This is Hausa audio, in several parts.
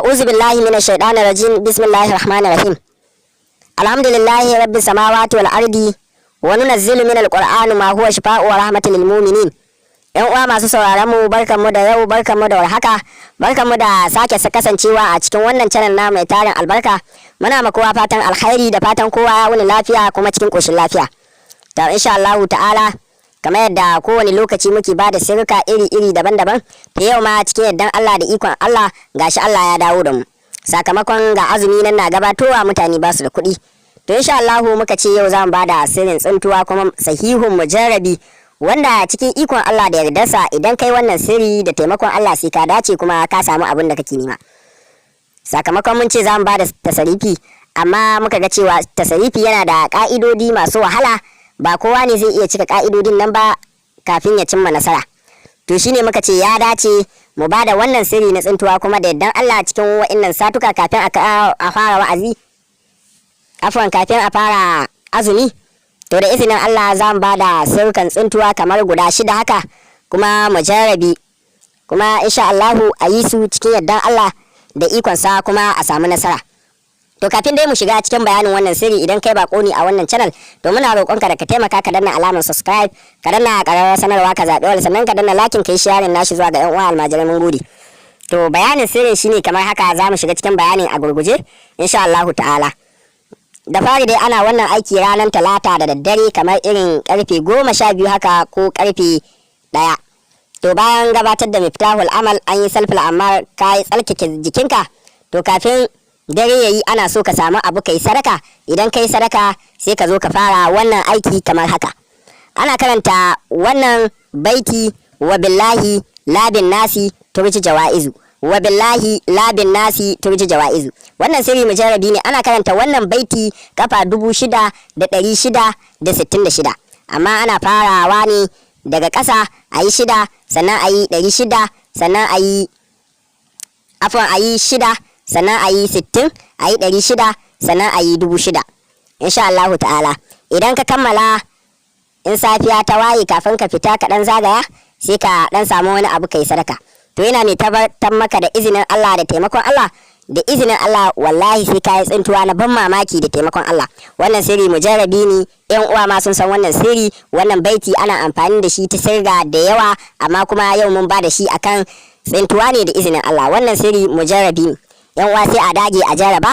أعوذ بالله من الشيطان الرجيم بسم الله الرحمن الرحيم الحمد لله رب السماوات والأرض وننزل من القرآن ما هو شفاء ورحمة للمؤمنين. ‘Yan uwa masu sauraron mu barkanmu da yau, barkanmu da warhaka, barkanmu da sake kasancewa a cikin wannan channel na mai tarin albarka. Muna ma kowa fatan alkhairi da fatan kowa ya wuni lafiya kuma cikin koshin lafiya. To insha Allah ta'ala kamar yadda kowane lokaci muke bada sirrika iri-iri daban-daban, ta yau ma cikin yardan Allah da ikon Allah gashi Allah ya dawo da mu. Sakamakon ga azumi nan na gabatowa mutane ba su da kuɗi. To insha Allah muka ce yau za mu bada sirrin tsintuwa kuma sahihun mujarrabi, wanda cikin ikon Allah da yardarsa idan kai wannan sirri da taimakon Allah sai ka dace kuma ka samu abin da kake nema. Sakamakon mun ce za mu bada tasarifi, amma muka ga cewa tasarifi yana da ka'idodi masu wahala, ba kowa ne zai iya cika ka'idodin nan ba kafin ya cimma nasara. To shine muka ce ya dace mu bada wannan sirri na tsintuwa kuma da yardan Allah cikin wa'annan satuka kafin a fara wa'azi, kafin a fara azumi. To da izinin Allah za mu bada sirrukan tsintuwa kamar guda 6 haka, kuma mujarrabi, kuma insha Allahu a yi su cikin yardan Allah da ikonsa kuma a samu nasara. To kafin dai mu shiga cikin bayanin wannan sirri, idan kai bako ne a wannan channel, to muna roƙonka da ka taimaka ka danna alamar subscribe, ka danna ƙararrawar sanarwa, ka zaɓi wani, sannan ka danna lakin kai sharing nashi zuwa ga ƴan uwa almajirai. Mun gode. To bayanin sirrin shine kamar haka, za mu shiga cikin bayanin a gurguje insha Allahu ta'ala. Da fari dai ana wannan aiki ranar talata da daddare kamar irin karfe 12 haka ko karfe 1. To bayan gabatar da miftahul amal an yi salful amma ka yi tsarkake jikinka, to kafin dare yayi ana so ka samu abu kai sadaka. Idan kai sadaka sai ka zo ka fara wannan aiki kamar haka. Ana karanta wannan baiti: wa billahi labin nasi turji jawaizu, wa billahi labin nasi turji jawaizu. Wannan sirri mujarrabi ne, ana karanta wannan baiti kafa 6666, amma ana farawa ne daga ƙasa a yi 6, sannan a yi 600, sannan a yi ayi 6, sannan a yi 60, a yi 600, sannan a yi 6000 insha Allah ta'ala. Idan ka kammala, in safiya ta waye kafin ka fita ka dan zagaya, sai ka dan samu wani abu kai sadaka. To yana mai tabbatar maka da izinin Allah da taimakon Allah, da izinin Allah wallahi sai ka yi tsintuwa na ban mamaki da taimakon Allah. Wannan sirri mujarrabi ne, yan uwa ma sun san wannan sirri. Wannan baiti ana amfani da shi ta sirga da yawa, amma kuma yau mun ba da shi akan tsintuwa ne da izinin Allah. Wannan sirri mujarrabi ne, yan uwa sai a dage a jarraba.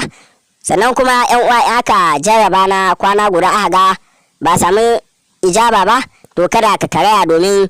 Sannan kuma yan uwa aka jarraba na kwana guda aka ga ba samu ijaba ba, to kada ka karaya, domin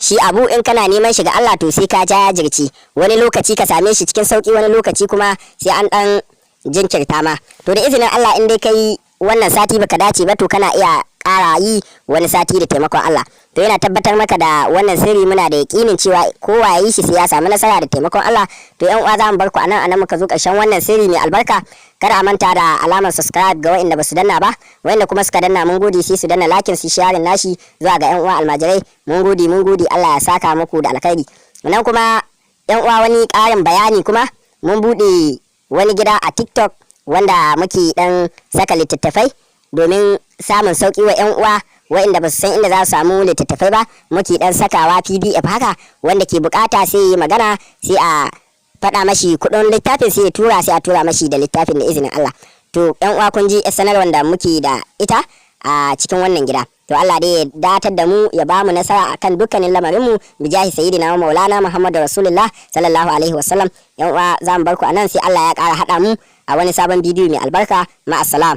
shi abu in kana neman shi ga Allah to sai ka jajirce. Wani lokaci ka same shi cikin sauki, wani lokaci kuma sai an dan jinkirta ma. To da izinin Allah in dai kai wannan sati baka dace ba, to kana iya ƙara yi wani sati da taimakon Allah. To yana tabbatar maka da wannan sirri, muna da yakinin cewa kowa ya yi shi sai ya samu nasara da taimakon Allah. To yan uwa za mu bar ku anan muka zo ƙarshen wannan sirri mai albarka. Kada a manta da alamar subscribe ga waɗanda ba su danna ba, waɗanda kuma suka danna mun gode, sai su danna lakin su sharing nashi zuwa ga yan uwa almajirai. Mun gode, Allah ya saka muku da alkhairi. Nan kuma yan uwa wani ƙarin bayani, kuma mun buɗe wani gida a TikTok wanda muke dan saka littattafai domin samun sauki wa yan uwa waɗanda ba su san inda za su samu littattafai ba. Muke dan sakawa PDF haka, wanda ke bukata sai yi magana, sai a faɗa mashi kuɗin littafin, sai ya tura, sai a tura mashi da littafin da izinin Allah. To yan uwa kun ji sanarwar da muke da ita a cikin wannan gida. To Allah dai ya datar da mu, ya bamu nasara akan dukkanin lamarin mu, bijahi sayyidina wa maulana Muhammadu Rasulullah sallallahu alaihi wasallam. Yan uwa za mu bar ku anan, sai Allah ya ƙara haɗa mu a wani sabon bidiyo mai albarka. Ma'assalam.